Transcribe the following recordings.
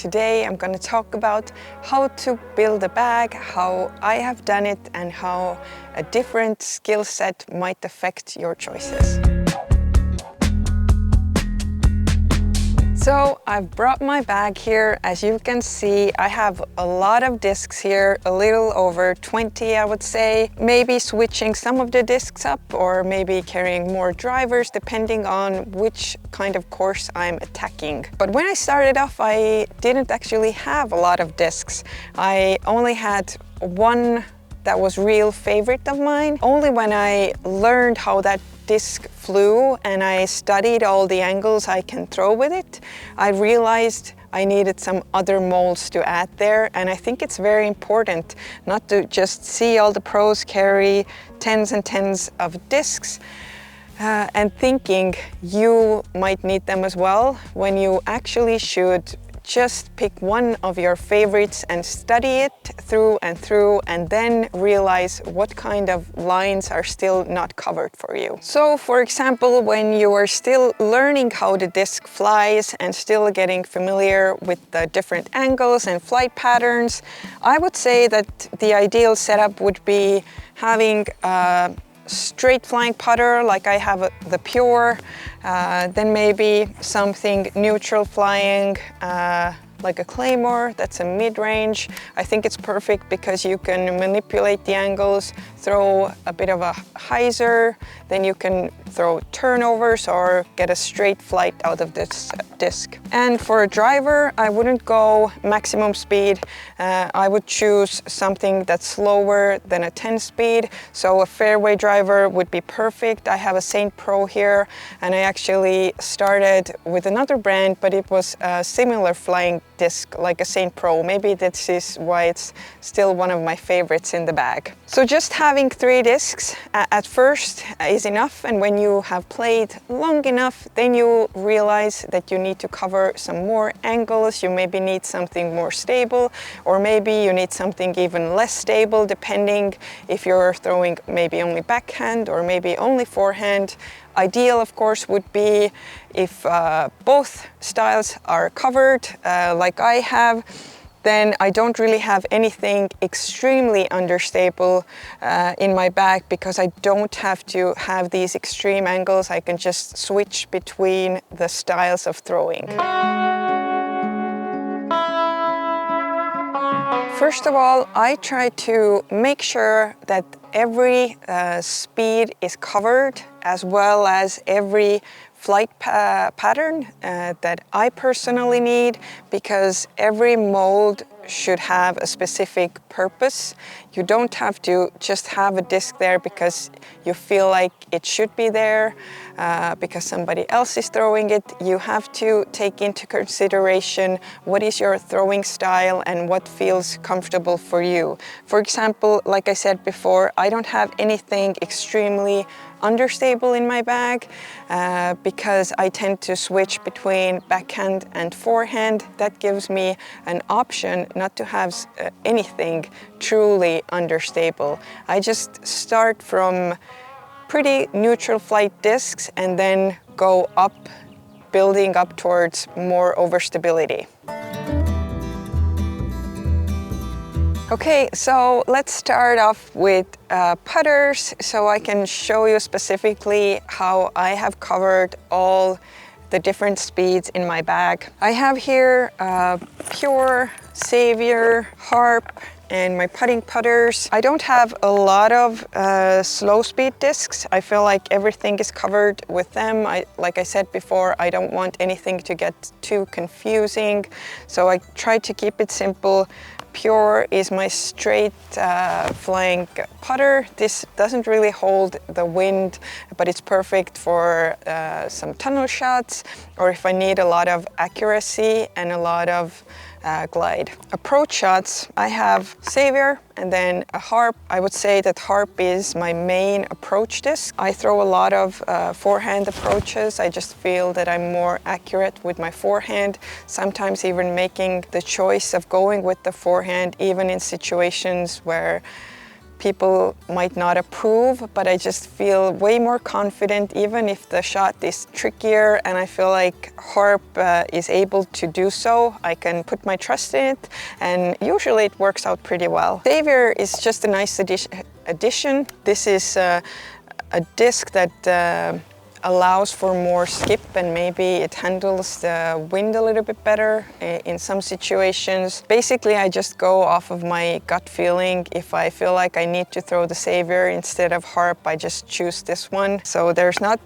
today I'm going to talk about how to build a bag, how I have done it, and how a different skill set might affect your choices. So I've brought my bag here. As you can see, I have a lot of discs here, a little over 20 I would say. Maybe switching some of the discs up or maybe carrying more drivers depending on which kind of course I'm attacking. But when I started off, I didn't actually have a lot of discs. I only had one that was real favorite of mine. Only when I learned how that disc flew and I studied all the angles I can throw with it, I realized I needed some other molds to add there. And I think it's very important not to just see all the pros carry tens and tens of discs and thinking you might need them as well, when you actually should just pick one of your favorites and study it through and then realize what kind of lines are still not covered for you. So for example, when you are still learning how the disc flies and still getting familiar with the different angles and flight patterns, I would say that the ideal setup would be having a straight flying putter like I have the Pure, then maybe something neutral flying like a Claymore, that's a mid-range. I think it's perfect because you can manipulate the angles, throw a bit of a hyzer, then you can throw turnovers or get a straight flight out of this disc. And for a driver, I wouldn't go maximum speed. I would choose something that's slower than a 10 speed. So a Fairway driver would be perfect. I have a Saint Pro here, and I actually started with another brand, but it was a similar flying disc like a Saint Pro. Maybe this is why it's still one of my favorites in the bag. So just having 3 discs at first is enough, and when you have played long enough, then you realize that you need to cover some more angles. You maybe need something more stable, or maybe you need something even less stable, depending if you're throwing maybe only backhand or maybe only forehand. Ideal, of course, would be if both styles are covered, like I have. Then I don't really have anything extremely understable in my bag, because I don't have to have these extreme angles. I can just switch between the styles of throwing. First of all, I try to make sure that every speed is covered, as well as every flight pattern that I personally need, because every mold should have a specific purpose. You don't have to just have a disc there because you feel like it should be there, because somebody else is throwing it. You have to take into consideration what is your throwing style and what feels comfortable for you. For example, like I said before, I don't have anything extremely understable in my bag because I tend to switch between backhand and forehand. That gives me an option not to have anything truly understable. I just start from pretty neutral flight discs and then go up, building up towards more overstability. Okay, so let's start off with putters, so I can show you specifically how I have covered all the different speeds in my bag. I have here Pure, Savior, Harp, and my putting putters. I don't have a lot of slow speed discs. I feel like everything is covered with them. Like I said before, I don't want anything to get too confusing, so I try to keep it simple. Pure is my straight flying putter. This doesn't really hold the wind, but it's perfect for some tunnel shots, or if I need a lot of accuracy and a lot of glide. Approach shots, I have Savior and then a Harp. I would say that Harp is my main approach disc. I throw a lot of forehand approaches. I just feel that I'm more accurate with my forehand, sometimes even making the choice of going with the forehand even in situations where people might not approve, but I just feel way more confident even if the shot is trickier, and I feel like harp is able to do so. I can put my trust in it, and usually it works out pretty well. Savior is just a nice addition. This is a disc that allows for more skip, and maybe it handles the wind a little bit better in some situations. Basically, I just go off of my gut feeling. If I feel like I need to throw the Savior instead of harp, I just choose this one. So there's not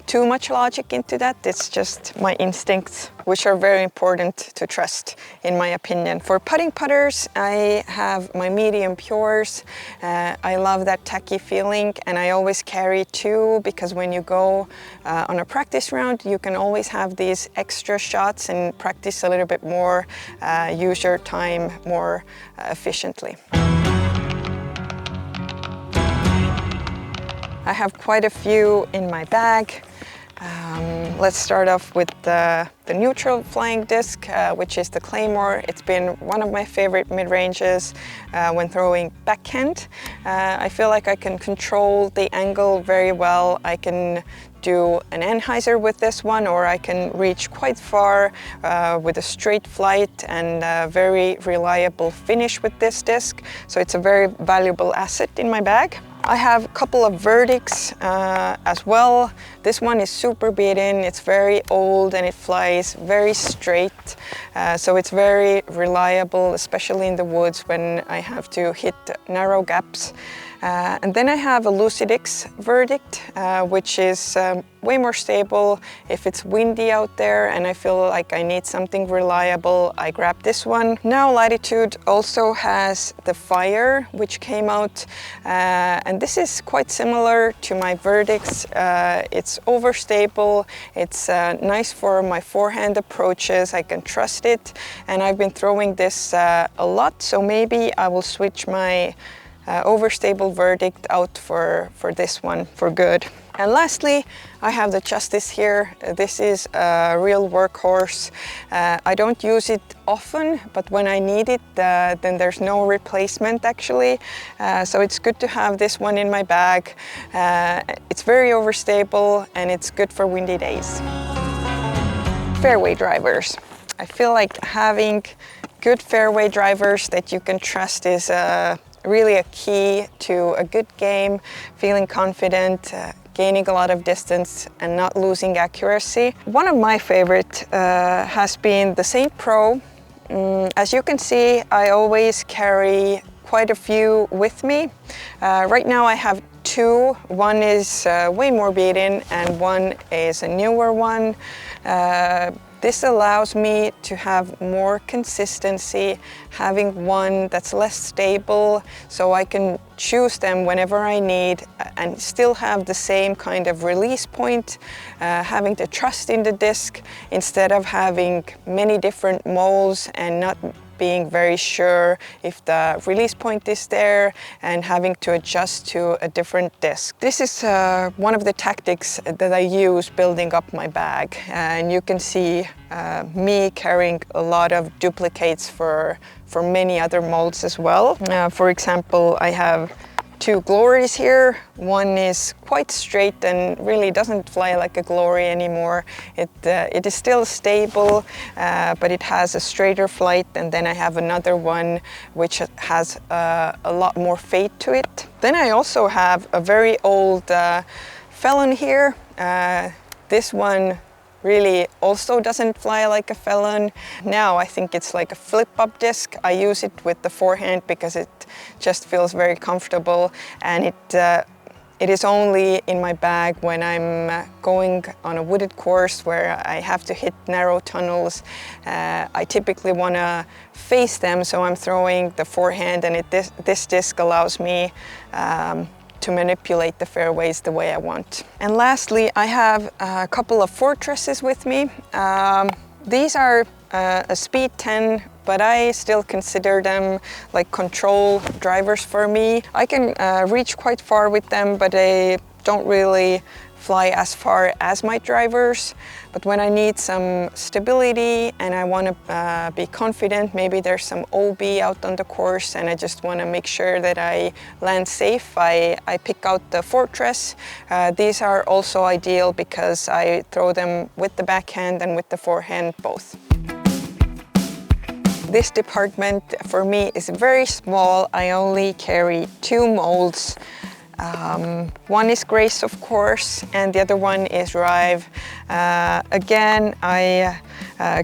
too much logic into that. It's just my instincts, which are very important to trust, in my opinion. For putting putters, I have my medium pures. I love that tacky feeling, and I always carry two, because when you go on a practice round, you can always have these extra shots and practice a little bit more, use your time more efficiently. I have quite a few in my bag. Let's start off with the neutral flying disc, which is the Claymore. It's been one of my favorite mid-ranges when throwing backhand. I feel like I can control the angle very well. I can do an anhyzer with this one, or I can reach quite far with a straight flight and a very reliable finish with this disc. So it's a very valuable asset in my bag. I have a couple of Verdicts as well. This one is super beaten, it's very old, and it flies very straight. So it's very reliable, especially in the woods when I have to hit narrow gaps. And then I have a Lucidix Verdict, which is way more stable if it's windy out there and I feel like I need something reliable. I grab this one. Now Latitude also has the Fire, which came out, and this is quite similar to my Verdicts. It's overstable, it's nice for my forehand approaches, I can trust it, and I've been throwing this a lot, so maybe I will switch my overstable Verdict out for this one for good. And lastly, I have the Justice here. This is a real workhorse. I don't use it often, but when I need it, then there's no replacement actually. So it's good to have this one in my bag. It's very overstable and it's good for windy days. Fairway drivers. I feel like having good fairway drivers that you can trust is really a key to a good game, feeling confident, gaining a lot of distance and not losing accuracy. One of my favorite has been the Saint Pro. As you can see, I always carry quite a few with me. Right now I have two. One is way more beaten and one is a newer one. This allows me to have more consistency, having one that's less stable, so I can choose them whenever I need and still have the same kind of release point, having the trust in the disc instead of having many different molds and not being very sure if the release point is there and having to adjust to a different disc. This is one of the tactics that I use building up my bag, and you can see me carrying a lot of duplicates for many other molds as well. For example, I have two Glories here. One is quite straight and really doesn't fly like a Glory anymore. It is still stable, but it has a straighter flight. And then I have another one which has a lot more fade to it. Then I also have a very old Felon here. This one really also doesn't fly like a Felon. Now I think it's like a flip-up disc. I use it with the forehand because it just feels very comfortable, and it is only in my bag when I'm going on a wooded course where I have to hit narrow tunnels. I typically want to face them, so I'm throwing the forehand, and this disc allows me to manipulate the fairways the way I want. And lastly, I have a couple of Fortresses with me. These are a speed 10, but I still consider them like control drivers for me. I can reach quite far with them, but they don't really fly as far as my drivers. But when I need some stability and I want to be confident, maybe there's some OB out on the course and I just want to make sure that I land safe, I pick out the Fortress. These are also ideal because I throw them with the backhand and with the forehand both. This department for me is very small. I only carry 2 molds. One is Grace, of course, and the other one is Rive. Again, I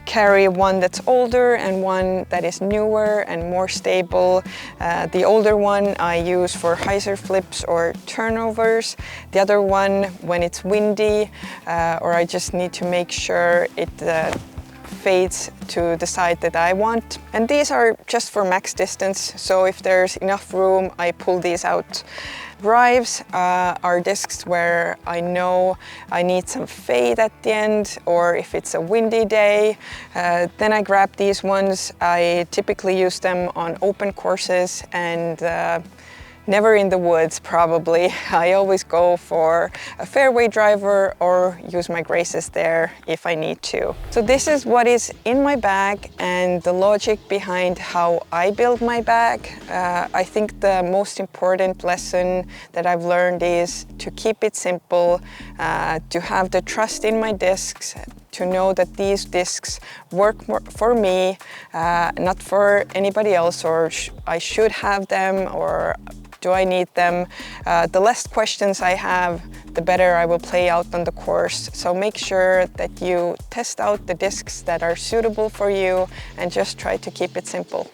carry one that's older and one that is newer and more stable. The older one I use for hyzer flips or turnovers. The other one when it's windy or I just need to make sure it fades to the side that I want. And these are just for max distance, so if there's enough room, I pull these out. Rives are discs where I know I need some fade at the end, or if it's a windy day, then I grab these ones. I typically use them on open courses and never in the woods, probably. I always go for a fairway driver or use my Graces there if I need to. So this is what is in my bag and the logic behind how I build my bag. I think the most important lesson that I've learned is to keep it simple, to have the trust in my discs, to know that these discs work for me, not for anybody else, or I should have them, or do I need them? The less questions I have, the better I will play out on the course. So make sure that you test out the discs that are suitable for you and just try to keep it simple.